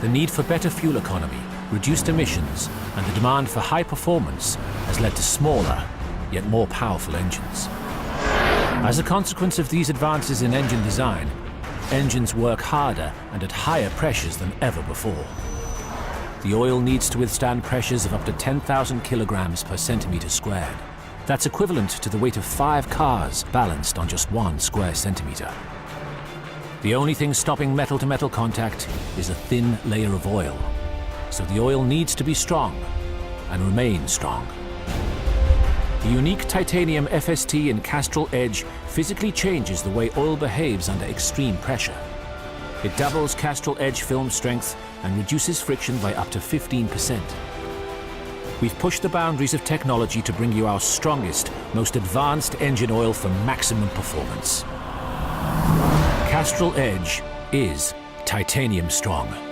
The need for better fuel economy, reduced emissions, and the demand for high performance has led to smaller, yet more powerful engines. As a consequence of these advances in engine design, engines work harder and at higher pressures than ever before. The oil needs to withstand pressures of up to 10,000 kilograms per centimeter squared. That's equivalent to the weight of 5 cars balanced on just 1 square centimeter. The only thing stopping metal-to-metal contact is a thin layer of oil. So the oil needs to be strong and remain strong. The unique titanium FST in Castrol Edge physically changes the way oil behaves under extreme pressure. It doubles Castrol Edge film strength and reduces friction by up to 15%. We've pushed the boundaries of technology to bring you our strongest, most advanced engine oil for maximum performance. Castrol Edge is titanium strong.